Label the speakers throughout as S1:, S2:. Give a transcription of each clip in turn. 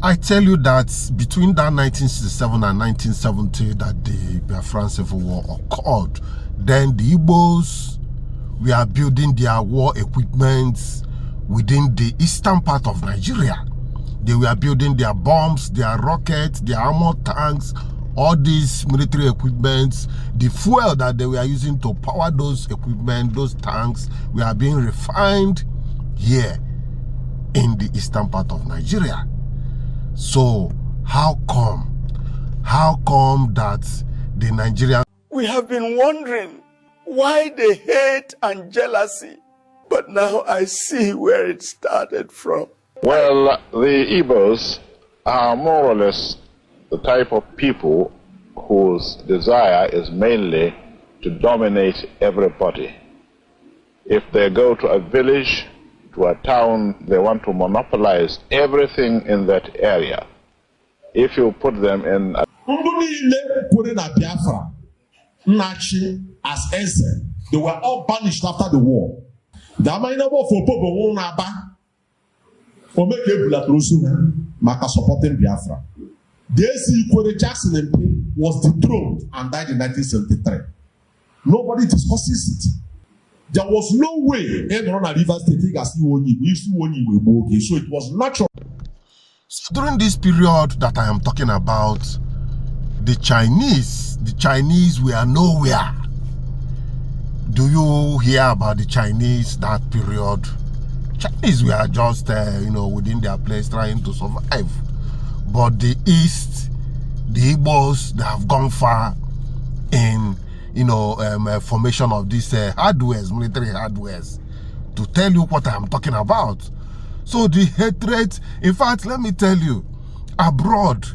S1: I tell you that between that 1967 and 1970 that the Biafran Civil War occurred, then the Igbos were building their war equipment within the eastern part of Nigeria. They were building their bombs, their rockets, their armored tanks, all these military equipments. The fuel that they were using to power those equipment, those tanks, were being refined here in the eastern part of Nigeria. So how come that the Nigerian...
S2: We have been wondering why the hate and jealousy, but now I see where it started from.
S3: Well, the Igbos are more or less the type of people whose desire is mainly to dominate everybody. If they go to a village, to a town, they want to monopolize everything in that area. If you put them in a...
S4: as Eze, they were all banished after the war. The Amainabo for Popo Naba for making Maka supporting Biafra. The AC Kwere Jackson MP was dethroned and died in 1973. Nobody discusses it. There was no way anyone at Rivers State so it was natural.
S1: So during this period that I am talking about, the Chinese were nowhere. Do you hear about the Chinese that period? Chinese were just within their place trying to survive. But the East, the Igbos, they have gone far in formation of these hardwares, military hardwares, to tell you what I'm talking about. So the hatred, in fact, let me tell you, abroad,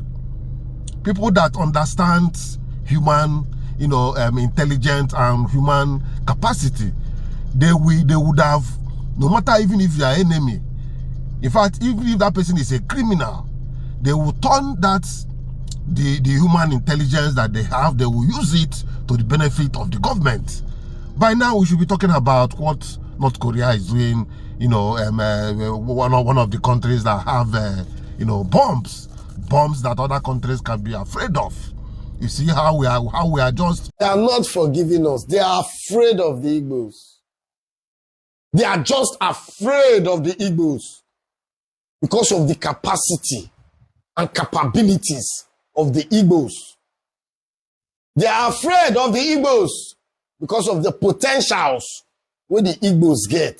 S1: people that understand human, intelligence and human capacity, they would have, no matter even if you are enemy, in fact, even if that person is a criminal, they will turn that the human intelligence that they have, they will use it to the benefit of the government. By now, we should be talking about what North Korea is doing. One of the countries that have bombs that other countries can be afraid of. You see how we are just...
S5: They are not forgiving us. They are afraid of the Igbos. They are just afraid of the Igbos because of the capacity and capabilities of the Igbos. They are afraid of the Igbos because of the potentials where the Igbos get.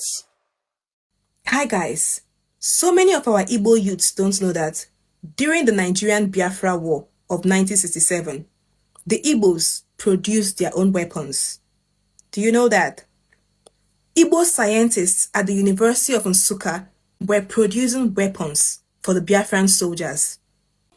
S6: Hi guys, so many of our Igbo youths don't know that during the Nigerian Biafra War of 1967, the Igbos produced their own weapons. Do you know that? Igbo scientists at the University of Nsukka were producing weapons for the Biafran soldiers.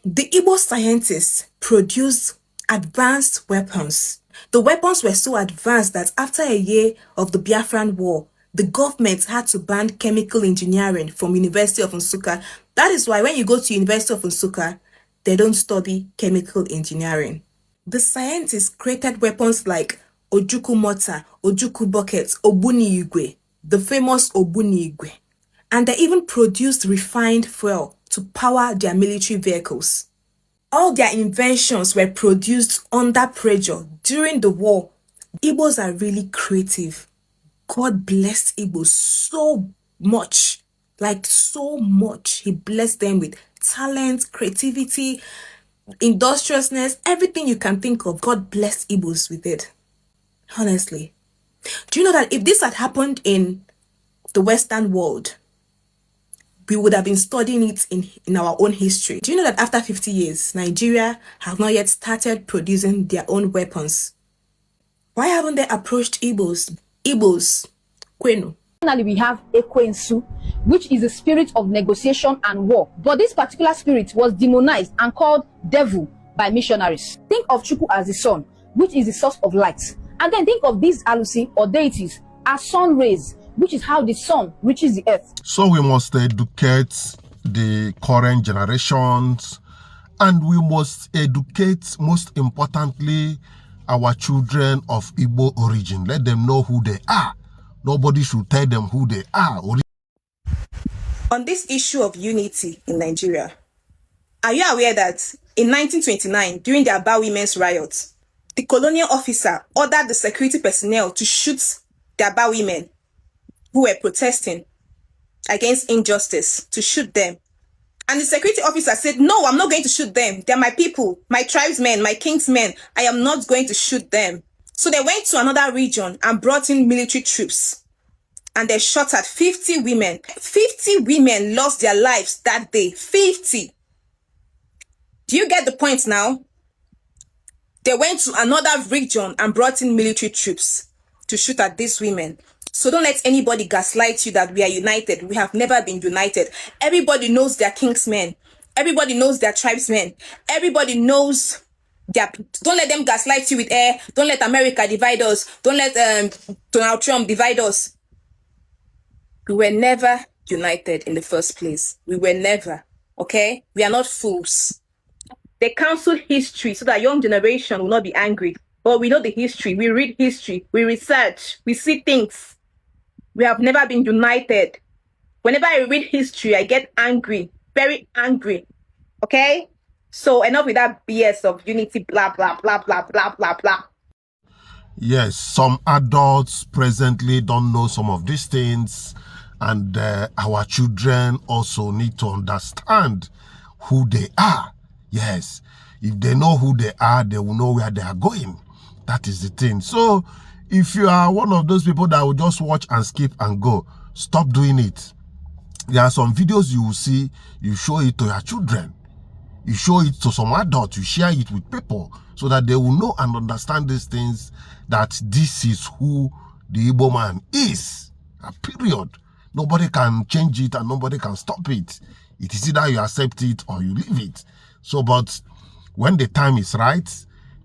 S6: The Igbo scientists produced advanced weapons. The weapons were so advanced that after a year of the Biafran War, the government had to ban chemical engineering from University of Nsukka. That is why when you go to University of Nsukka, they don't study chemical engineering. The scientists created weapons like Ojuku mortar, Ojuku buckets, Obuni Igwe, the famous Obuni Igwe. And they even produced refined fuel to power their military vehicles. All their inventions were produced under pressure during the war. Igbos are really creative. God blessed Igbos so much, like so much. He blessed them with talent, creativity, industriousness, everything you can think of. God blessed Igbos with it. Honestly. Do you know that if this had happened in the Western world, we would have been studying it in our own history? Do you know that after 50 years, Nigeria have not yet started producing their own weapons? Why haven't they approached Igbos? Igbos, Kwenu.
S7: Finally, we have Ekwensu, which is a spirit of negotiation and war. But this particular spirit was demonized and called devil by missionaries. Think of Chukwu as the sun, which is the source of light. And then think of these Alusi or deities as sun rays, which is how the sun reaches the earth.
S1: So we must educate the current generations, and we must educate, most importantly, our children of Igbo origin. Let them know who they are. Nobody should tell them who they are.
S6: On this issue of unity in Nigeria, Are you aware that in 1929, during the Aba Women's Riot, the colonial officer ordered the security personnel to shoot the Aba women who were protesting against injustice, to shoot them? And the security officer said, no, I'm not going to shoot them. They're my people, my tribesmen, my kingsmen. I am not going to shoot them. So they went to another region and brought in military troops. And they shot at 50 women. 50 women lost their lives that day. 50. Do you get the point now? They went to another region and brought in military troops to shoot at these women. So don't let anybody gaslight you that we are united. We have never been united. Everybody knows their kingsmen. Everybody knows their tribesmen. Everybody knows their... Don't let them gaslight you with air. Don't let America divide us. Don't let Donald Trump divide us. We were never united in the first place. We were never. Okay? We are not fools. They cancel history so that young generation will not be angry. But we know the history. We read history. We research. We see things. We have never been united. Whenever I read history, I get angry. Very angry. Okay? So enough with that BS of unity, blah, blah, blah, blah, blah, blah, blah.
S1: Yes, some adults presently don't know some of these things, and our children also need to understand who they are. Yes, if they know who they are, they will know where they are going. That is the thing. So if you are one of those people that will just watch and skip and go, stop doing it. There are some videos you will see, you show it to your children. You show it to some adults, you share it with people so that they will know and understand these things, that this is who the Igbo man is. A period. Nobody can change it and nobody can stop it. It is either you accept it or you leave it. So, but when the time is right,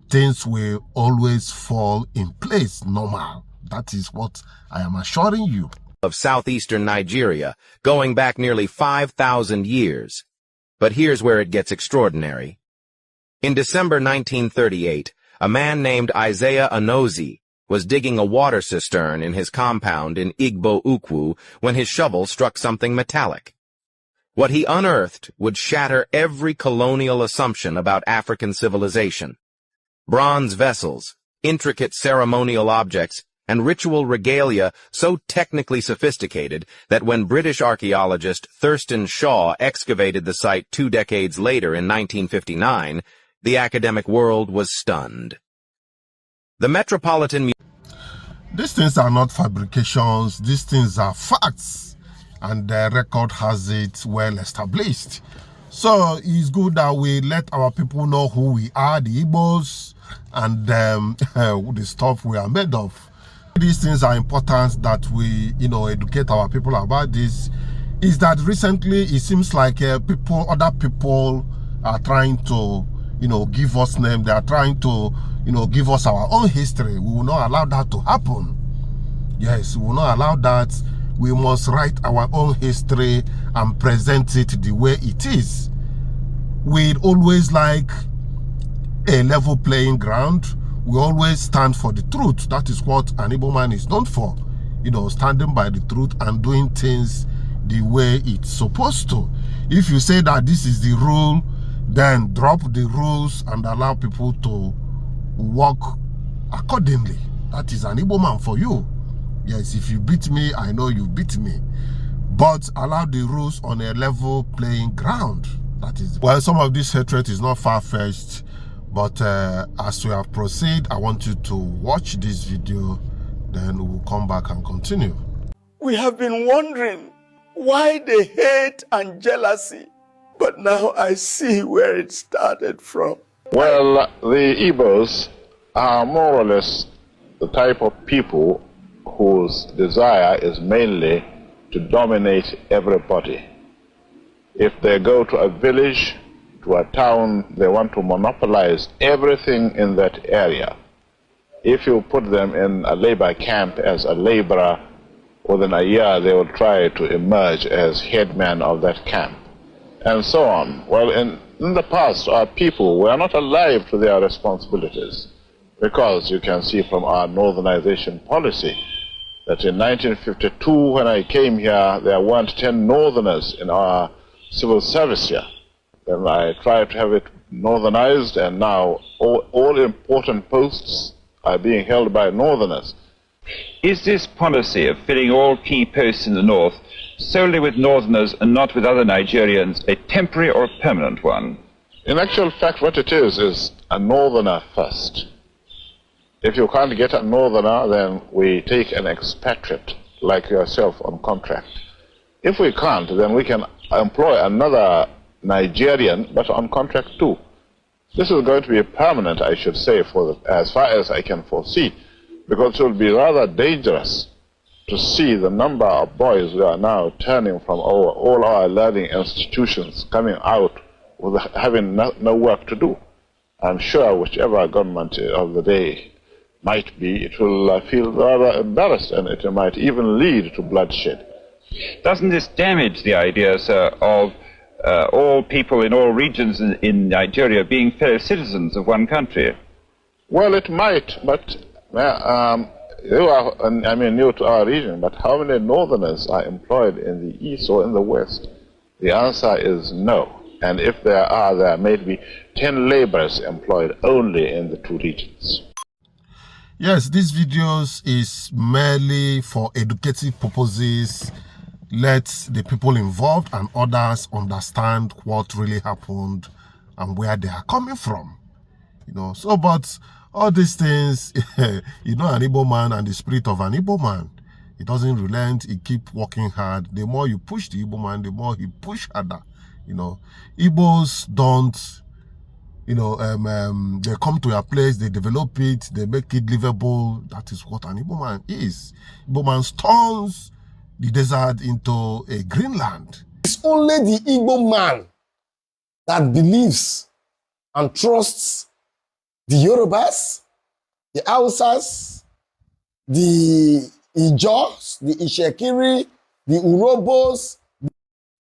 S1: things will always fall in place, normal. That is what I am assuring you.
S8: Of southeastern Nigeria, going back nearly 5,000 years. But here's where it gets extraordinary. In December 1938, a man named Isaiah Anozi was digging a water cistern in his compound in Igbo Uku when his shovel struck something metallic. What he unearthed would shatter every colonial assumption about African civilization. Bronze vessels, intricate ceremonial objects, and ritual regalia so technically sophisticated that when British archaeologist Thurston Shaw excavated the site 2 decades later in 1959, the academic world was stunned. The Metropolitan
S1: These things are not fabrications, these things are facts, and the record has it well established. So it's good that we let our people know who we are, the Igbos, and the stuff we are made of. These things are important that we, educate our people about this. Is that recently it seems like other people are trying to, give us name. They are trying to, give us our own history. We will not allow that to happen. Yes, we will not allow that. We must write our own history and present it the way it is. We always like a level playing ground. We always stand for the truth. That is what an Igbo man is known for. Standing by the truth and doing things the way it's supposed to. If you say that this is the rule, then drop the rules and allow people to walk accordingly. That is an Igbo man for you. Yes, if you beat me, I know you beat me. But allow the rules on a level playing ground. That is. Well, some of this hatred is not far-fetched. But as we have proceed, I want you to watch this video, then we'll come back and continue.
S2: We have been wondering why the hate and jealousy, but now I see where it started from.
S3: Well, the Igbos are more or less the type of people whose desire is mainly to dominate everybody. If they go to a village, to a town, they want to monopolize everything in that area. If you put them in a labor camp as a laborer, within a year they will try to emerge as headman of that camp, and so on. Well, in the past, our people were not alive to their responsibilities, because you can see from our northernization policy that in 1952, when I came here, there weren't 10 northerners in our civil service here. Then I tried to have it northernized, and now all important posts are being held by northerners.
S9: Is this policy of filling all key posts in the north solely with northerners and not with other Nigerians a temporary or a permanent one?
S3: In actual fact, what it is a northerner first. If you can't get a northerner, then we take an expatriate like yourself on contract. If we can't, then we can employ another Nigerian, but on contract too. This is going to be permanent, I should say, as far as I can foresee, because it will be rather dangerous to see the number of boys who are now turning from all our learning institutions coming out with having no work to do. I'm sure whichever government of the day might be, it will feel rather embarrassed, and it might even lead to bloodshed.
S9: Doesn't this damage the idea, sir, of all people in all regions in Nigeria being fellow citizens of one country?
S3: Well, it might, but you are, I mean, new to our region, but how many northerners are employed in the east or in the west? The answer is no. And if there are, there may be 10 laborers employed only in the two regions.
S1: Yes, these videos is merely for educative purposes. Let the people involved and others understand what really happened and where they are coming from. You know, so but all these things, you know, an Igbo man and the spirit of an Igbo man, he doesn't relent, he keep working hard. The more you push the Igbo man, the more he push harder. You know, Igbos don't, you know, they come to a place, they develop it, they make it livable. That is what an Igbo man is. Igbo man turns the desert into a Greenland.
S5: It's only the Igbo man that believes and trusts the Yorubas, the Hausas, the Ijos, the Ishekiri, the Urobos.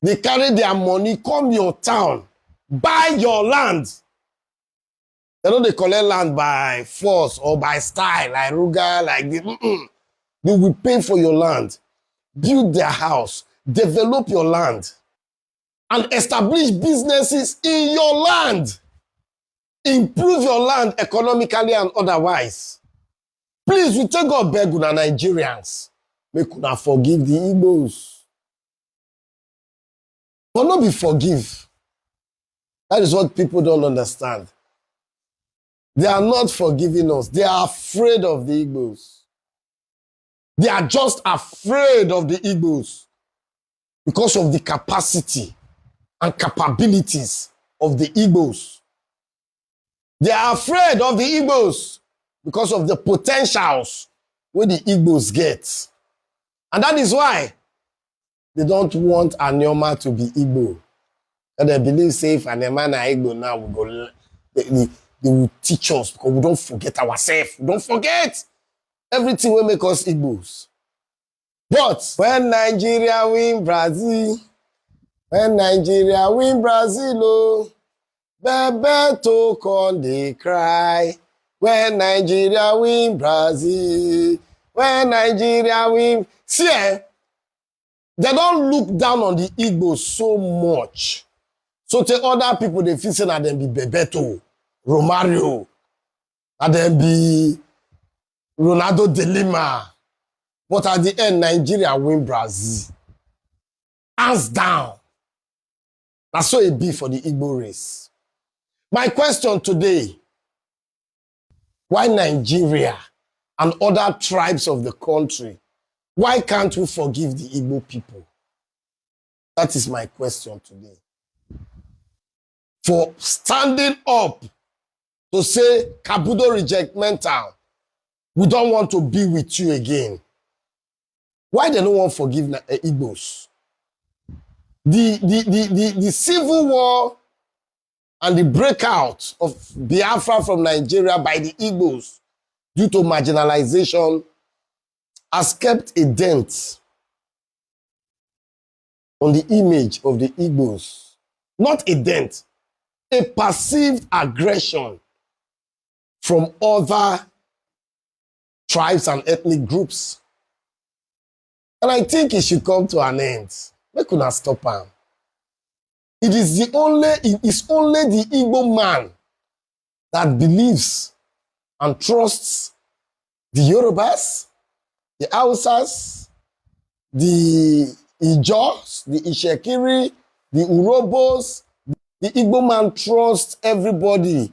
S5: They carry their money, come your town, buy your land. They don't collect land by force or by style, like Ruga, like this. They will pay for your land, build their house, develop your land, and establish businesses in your land. Improve your land economically and otherwise. Please, we take God beg una Nigerians. Make una forgive the Igbos. But not be forgive. That is what people don't understand. They are not forgiving us. They are afraid of the Igbos. They are just afraid of the Igbos because of the capacity and capabilities of the Igbos. They are afraid of the Igbos because of the potentials where the Igbos get. And that is why they don't want Anioma to be Igbo. And they believe, say, if Anioma na Igbo now, we go, they will teach us because we don't forget ourselves. We don't forget everything will make us Igbos. But when Nigeria win Brazil, oh, Bebeto con they cry. When Nigeria win Brazil, when Nigeria win, see, they don't look down on the Igbos so much. So to other people, they feel that them be Bebeto, Romario, and them be Ronaldo de Lima. But at the end, Nigeria win Brazil. Hands down. That's so it be for the Igbo race. My question today, why Nigeria and other tribes of the country, why can't we forgive the Igbo people? That is my question today. For standing up to say, Kabudo reject mental, we don't want to be with you again. Why they don't want to forgive Igbos? The civil war and the breakout of Biafra from Nigeria by the Igbos due to marginalization has kept a dent on the image of the Igbos. Not a dent, a perceived aggression from other tribes and ethnic groups. And I think it should come to an end. We could not stop him. It is only the Igbo man that believes and trusts the Yorubas, the Hausas, the Ijos, the Ishekiri, the Urobos. The Igbo man trusts everybody.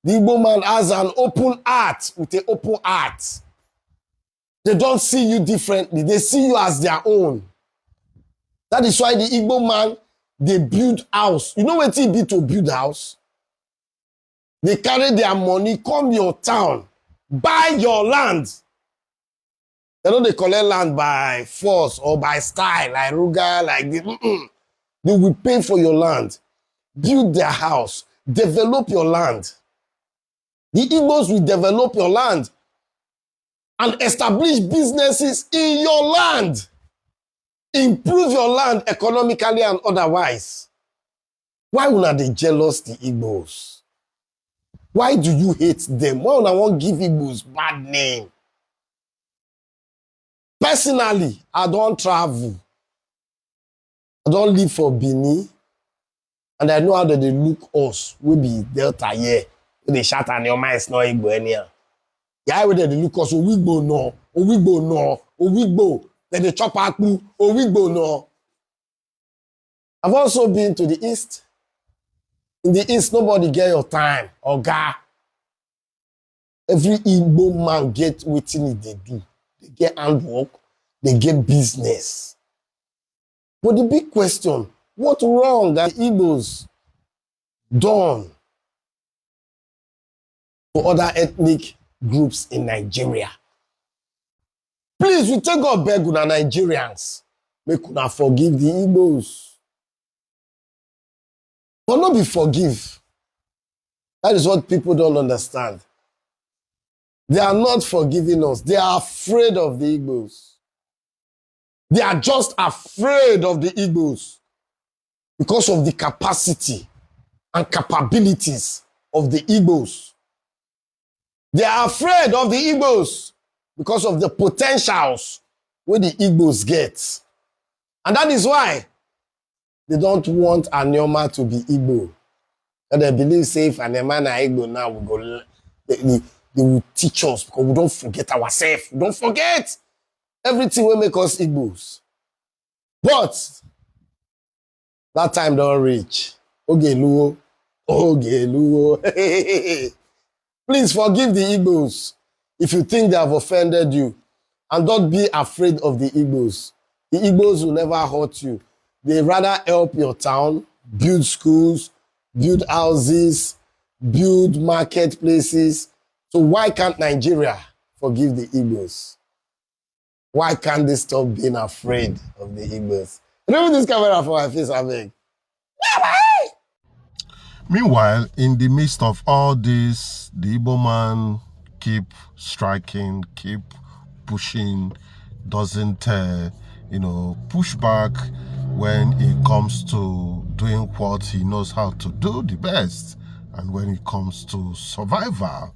S5: The Igbo man has an open heart with an open heart. They don't see you differently. They see you as their own. That is why the Igbo man, they build house. You know what it be to build house? They carry their money, come your town, buy your land. They don't they collect land by force or by style, like Ruga, like this. They will pay for your land, build their house, develop your land. The Igbos will develop your land and establish businesses in your land. Improve your land economically and otherwise. Why would they jealous the Igbos? Why do you hate them? Why would I want to give Igbos bad name? Personally, I don't travel. I don't live for Benin. And I know how they look us. We be Delta here. They shout and your mind is not Igbo anyhow. Yeah, they look us. Owigbo no. Owigbo no. Owigbo. Then they chop akpu. Owigbo no. I've also been to the east. In the east, nobody get your time. Oga. Every Igbo man get waiting they do. They get handwork. They get business. But the big question, what wrong that Igbos done for other ethnic groups in Nigeria? Please, we take God beg una Nigerians. Make una forgive the Igbos. But not be forgive. That is what people don't understand. They are not forgiving us. They are afraid of the Igbos. They are just afraid of the Igbos because of the capacity and capabilities of the Igbos. They are afraid of the Igbos because of the potentials where the Igbos get. And that is why they don't want Anioma to be Igbo. And they believe say if Anioma na Igbo now, we go, they will teach us because we don't forget ourselves. We don't forget. Everything will make us Igbos. But that time don't reach. Ogeluo. Please forgive the Igbos if you think they have offended you. And don't be afraid of the Igbos. The Igbos will never hurt you. They rather help your town, build schools, build houses, build marketplaces. So why can't Nigeria forgive the Igbos? Why can't they stop being afraid of the Igbos? Remove this camera for my face, I beg.
S1: Meanwhile, in the midst of all this, the Igbo man keep striking, keep pushing, doesn't, push back when it comes to doing what he knows how to do the best, and when it comes to survival.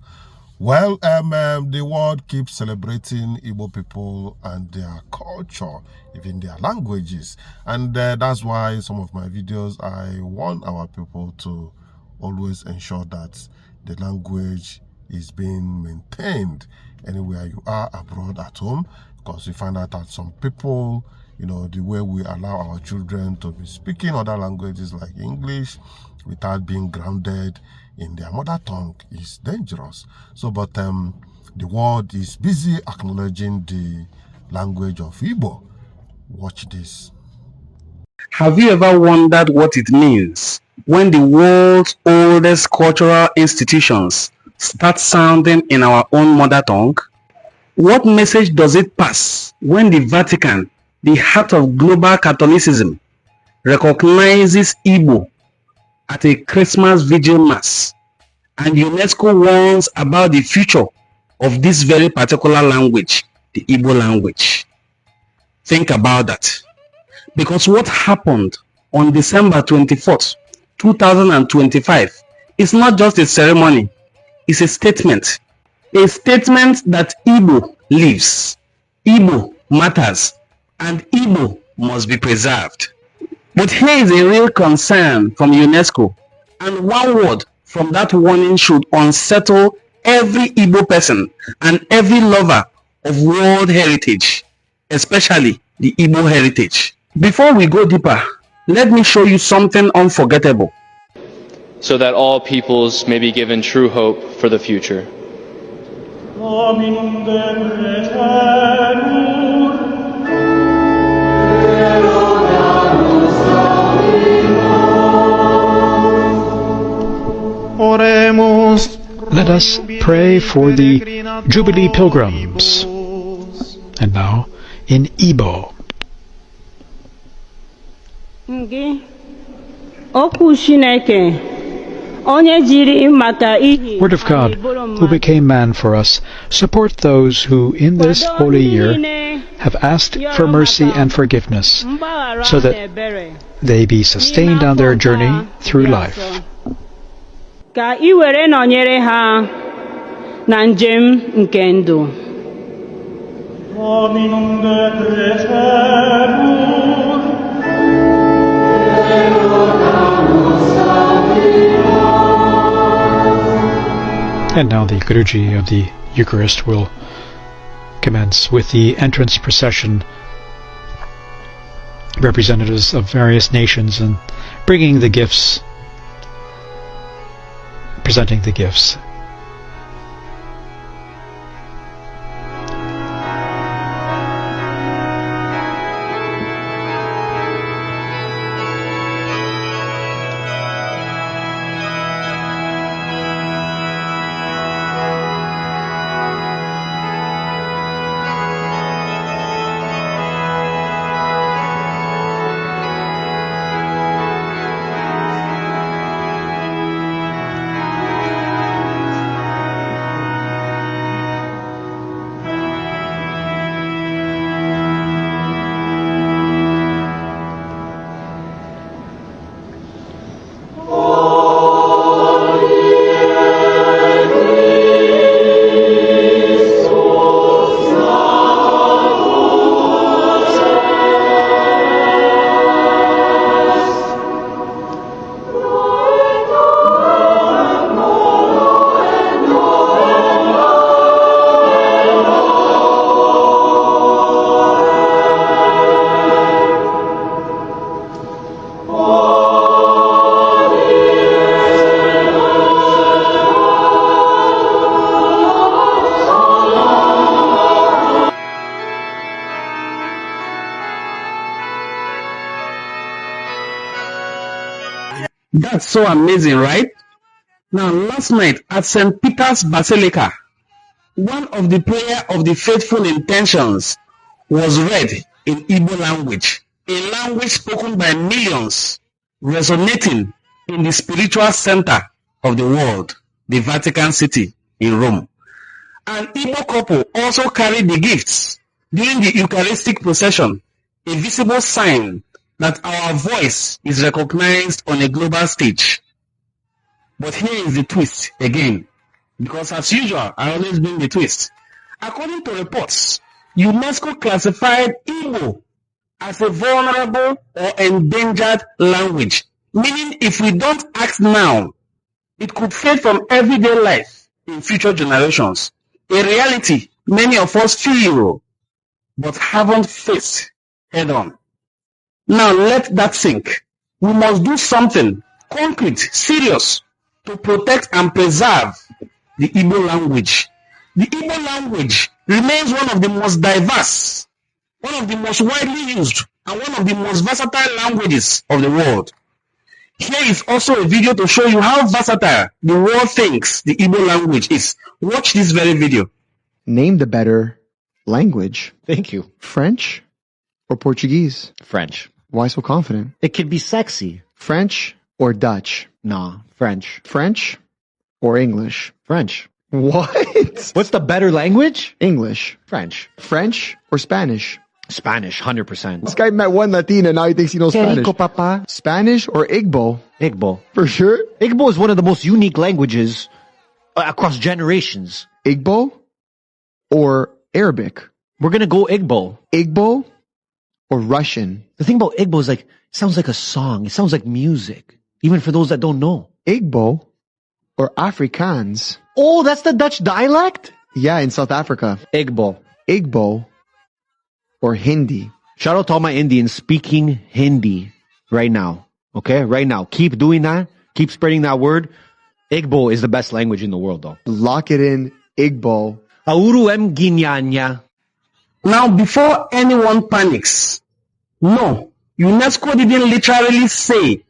S1: Well, the world keeps celebrating Igbo people and their culture, even their languages. And that's why some of my videos, I want our people to always ensure that the language is being maintained anywhere you are, abroad, at home. Because we find out that some people, the way we allow our children to be speaking other languages like English without being grounded in their mother tongue is dangerous. So, but the world is busy acknowledging the language of Igbo. Watch this.
S10: Have you ever wondered what it means when the world's oldest cultural institutions start sounding in our own mother tongue? What message does it pass when the Vatican, the heart of global Catholicism, recognizes Igbo at a Christmas Vigil Mass, and UNESCO warns about the future of this very particular language, the Igbo language? Think about that. Because what happened on December 24th, 2025 is not just a ceremony, it's a statement. A statement that Igbo lives, Igbo matters, and Igbo must be preserved. But here is a real concern from UNESCO, and one word from that warning should unsettle every Igbo person and every lover of world heritage, especially the Igbo heritage. Before we go deeper, let me show you something unforgettable.
S11: So that all peoples may be given true hope for the future.
S12: Let us pray for the Jubilee Pilgrims. And now, in Igbo. Word of God, who became man for us, support those who in this holy year have asked for mercy and forgiveness, so that they be sustained on their journey through life.
S13: Ka I were nọnyere ha na njem nke ndụ.
S12: And now the liturgy of the Eucharist will commence with the entrance procession, representatives of various nations and bringing the gifts, presenting the gifts.
S10: That's so amazing, right? Now, last night at St. Peter's Basilica, one of the prayer of the faithful intentions was read in Igbo language, a language spoken by millions, resonating in the spiritual center of the world, the Vatican City in Rome. An Igbo couple also carried the gifts during the Eucharistic procession, a visible sign that our voice is recognized on a global stage. But here is the twist again, because as usual, I always bring the twist. According to reports, UNESCO classified Igbo as a vulnerable or endangered language, meaning if we don't act now, it could fade from everyday life in future generations. A reality many of us feel, but haven't faced head on. Now let that sink. We must do something concrete, serious, to protect and preserve the Igbo language. The Igbo language remains one of the most diverse, one of the most widely used, and one of the most versatile languages of the world. Here is also a video to show you how versatile the world thinks the Igbo language is. Watch this very video.
S14: Name the better language. Thank you. French or Portuguese?
S15: French.
S14: Why so confident?
S15: It could be sexy.
S14: French or Dutch?
S15: Nah, French.
S14: French or English?
S15: French.
S14: What?
S15: What's the better language?
S14: English.
S15: French.
S14: French or Spanish?
S15: Spanish, 100%.
S14: This guy met one Latina, now he thinks he knows Spanish.
S15: Papa.
S14: Spanish or Igbo?
S15: Igbo.
S14: For sure?
S15: Igbo is one of the most unique languages across generations.
S14: Igbo or Arabic?
S15: We're gonna go Igbo.
S14: Igbo or Russian.
S15: The thing about Igbo is like, it sounds like a song. It sounds like music. Even for those that don't know.
S14: Igbo or Afrikaans.
S15: Oh, that's the Dutch dialect?
S14: Yeah, in South Africa.
S15: Igbo.
S14: Igbo or Hindi.
S15: Shout out to all my Indians speaking Hindi right now. Okay? Right now. Keep doing that. Keep spreading that word. Igbo is the best language in the world, though.
S14: Lock it in. Igbo.
S15: Auru em ginyanya.
S10: Now, before anyone panics, no, UNESCO didn't literally say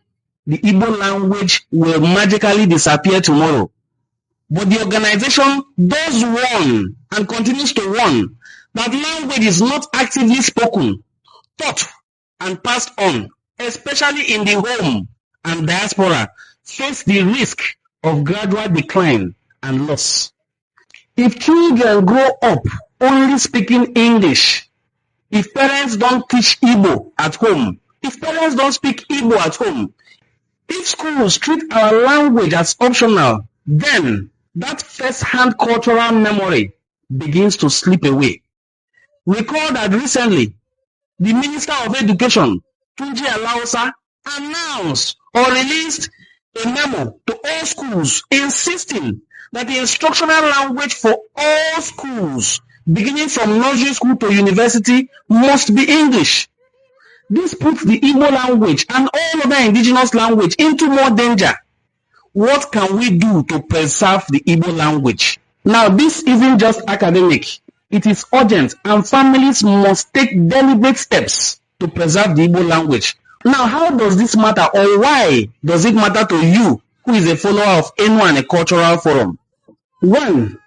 S10: the Igbo language will magically disappear tomorrow. But the organization does warn and continues to warn that language is not actively spoken, taught, and passed on, especially in the home and diaspora, face the risk of gradual decline and loss. If children grow up only speaking English, if parents don't teach Igbo at home, if parents don't speak Igbo at home, if schools treat our language as optional, then that first-hand cultural memory begins to slip away. Recall that recently, the Minister of Education, Tunji Alausa, announced or released a memo to all schools insisting that the instructional language for all schools, beginning from nursery school to university, must be English. This puts the Igbo language and all other indigenous language into more danger. What can we do to preserve the Igbo language? Now, this isn't just academic. It is urgent, and families must take deliberate steps to preserve the Igbo language. Now, how does this matter, or why does it matter to you, who is a follower of Enu and Cultural Forum? 1.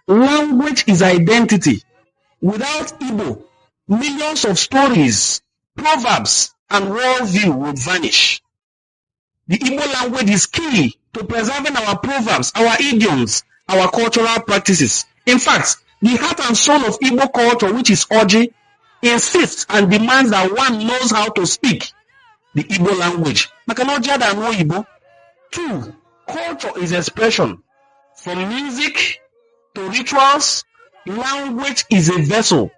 S10: Language is identity. Without Igbo, millions of stories, proverbs, and worldview would vanish. The Igbo language is key to preserving our proverbs, our idioms, our cultural practices. In fact, the heart and soul of Igbo culture, which is Oji, insists and demands that one knows how to speak the Igbo language. 2. Culture is expression. From music to rituals, language is a vessel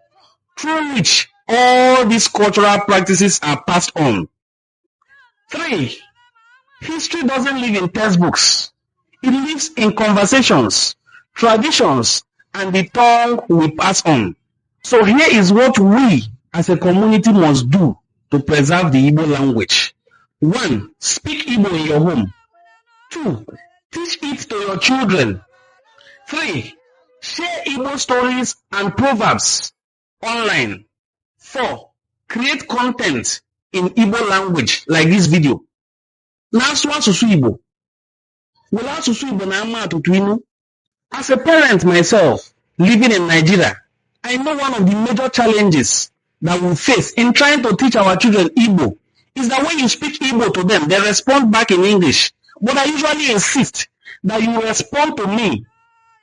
S10: through which all these cultural practices are passed on. 3. History doesn't live in textbooks. It lives in conversations, traditions, and the tongue we pass on. So here is what we as a community must do to preserve the Igbo language. 1. Speak Igbo in your home. 2. Teach it to your children. 3. Share Igbo stories and proverbs online. 4. Create content in Igbo language like this video. As a parent myself, living in Nigeria, I know one of the major challenges that we face in trying to teach our children Igbo is that when you speak Igbo to them, they respond back in English. But I usually insist that you respond to me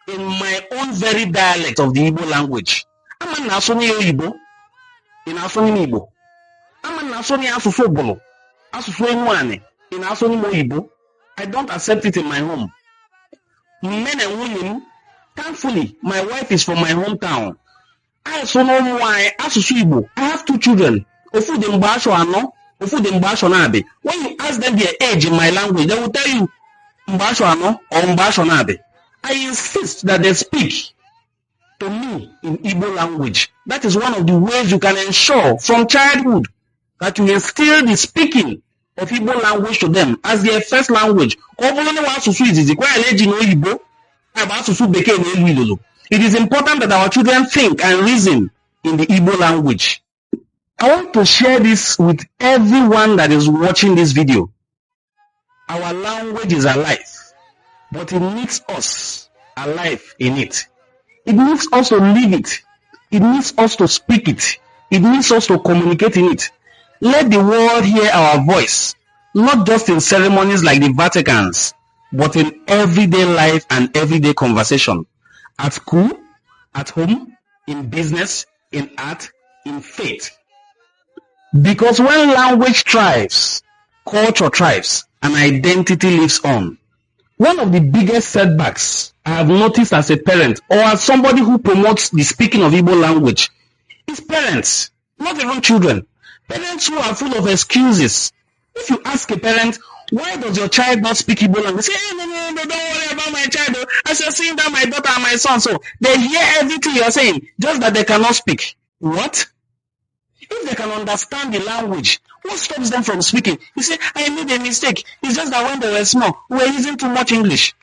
S10: in my own very dialect of the Igbo language. I'm an Asoni Igbo, in Asoni Igbo. I'm an Asoni Asusu Bolo, Asusu Enwane, in Asoni Igbo. I don't accept it in my home. Men and women, thankfully, my wife is from my hometown. I also know why Asusu Igbo. I have 2 children. Ofu dem basho ano, ofu dem basho nabe. When you ask them their age in my language, they will tell you mbasho ano or mbasho nabe. I insist that they speak to me in Igbo language. That is one of the ways you can ensure from childhood that you instill the speaking of Igbo language to them as their first language. It is important that our children think and reason in the Igbo language. I want to share this with everyone that is watching this video. Our language is alive, but it needs us alive in it. It needs us to live it. It needs us to speak it. It needs us to communicate in it. Let the world hear our voice, not just in ceremonies like the Vatican's, but in everyday life and everyday conversation. At school, at home, in business, in art, in faith. Because when language thrives, culture thrives, and identity lives on. One of the biggest setbacks I have noticed as a parent or as somebody who promotes the speaking of Igbo language is parents, not even children. Parents who are full of excuses. If you ask a parent, why does your child not speak Igbo language? They say, hey, no, don't worry about my child. As you're seeing that my daughter and my son, so they hear everything you're saying, just that they cannot speak. What? If they can understand the language, what stops them from speaking? You say, I made a mistake. It's just that when they were small, we were using too much English.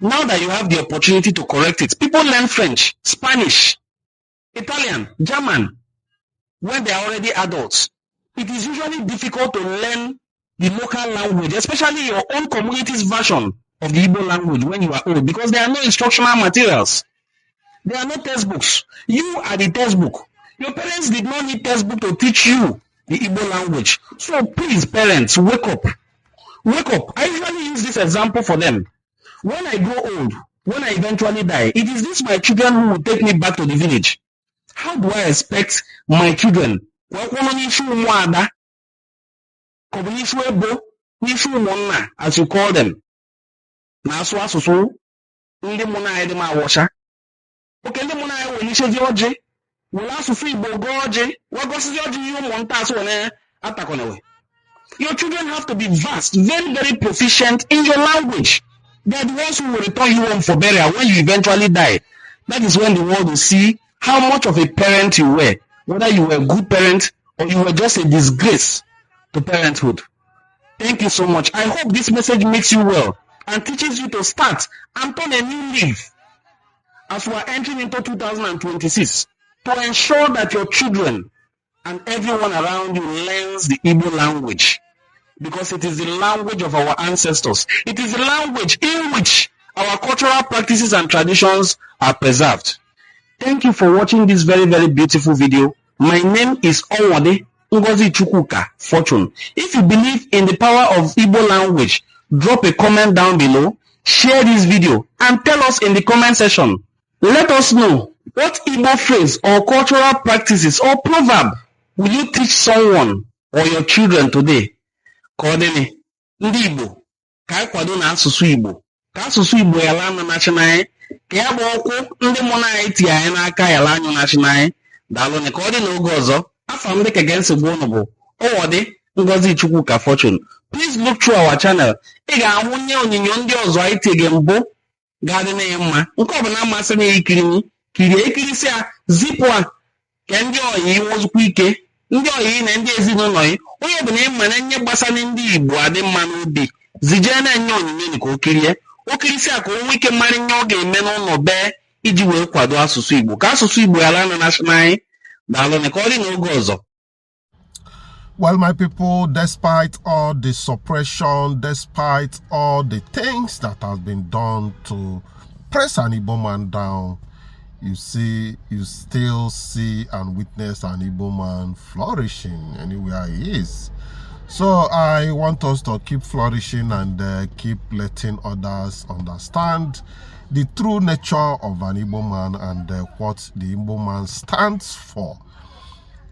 S10: Now that you have the opportunity to correct it, people learn French, Spanish, Italian, German, when they are already adults. It is usually difficult to learn the local language, especially your own community's version of the Igbo language when you are old, because there are no instructional materials. There are no textbooks. You are the textbook. Your parents did not need textbook to teach you the Igbo language. So please, parents, wake up. Wake up. I usually use this example for them. When I grow old, when I eventually die, it is this my children who will take me back to the village. How do I expect my children, as you call them, your children have to be vast, very, very proficient in your language. They are the ones who will return you home for burial when you eventually die. That is when the world will see how much of a parent you were, whether you were a good parent or you were just a disgrace to parenthood. Thank you so much. I hope this message makes you well and teaches you to start and turn a new leaf as we are entering into 2026 to ensure that your children and everyone around you learns the Igbo language, because it is the language of our ancestors. It is the language in which our cultural practices and traditions are preserved. Thank you for watching this very, very beautiful video. My name is Onwade Ngozi Chukwuka Fortune. If you believe in the power of Igbo language, drop a comment down below, share this video, and tell us in the comment section. Let us know what Igbo phrase or cultural practices or proverb will you teach someone or your children today? Kodene, ndị Igbo, ka anyị kwado na asụsụ Igbo, ka asụsụ Igbo ya laa na anyị, ka ya bụ ọkụ ndị mụ na anyị tie anyị n'aka ya laa anyị na anyị. Daalụ ka ọ dị n'oge ọzọ. Afọ m dịka gee nsogbu unu bụ Onwade Ngozi Chukwuka Fortune. Please look through our channel. Ị ga-ahụ nye onyinyo ndị ọzọ anyị tiege mbụ ga-adị na mma. Nke ọ bụ na mmasị na ikiri kirie ikirisi a zipụ a ka ndị ọyị nwozukwu ike, ndị ọyị na ndị ezinụlọ yi, onye ọbụla ịma na nye gbasara ndị Igbo adị mma n'obi, zijee na-enye onyinyo ka o kirie. Okirisi a ka o nwee ike mara nye ọ ga-eme n'ụlọ bee iji wee kwado asụsụ Igbo, ka asụsụ Igbo ya laa na national anyị. Daalụ ka ọ dị n'oge ọzọ.
S1: Well, my people, despite all the suppression, despite all the things that has been done to press an Igbo man down, you still see and witness an Igbo man flourishing anywhere he is. So I want us to keep flourishing and keep letting others understand the true nature of an Igbo man and what the Igbo man stands for.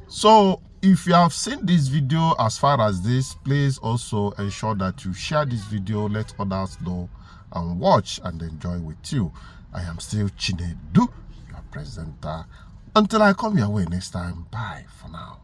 S1: So if you have seen this video as far as this, please also ensure that you share this video, let others know and watch and enjoy with you. I am still Chinedu, your presenter. Until I come your way next time, bye for now.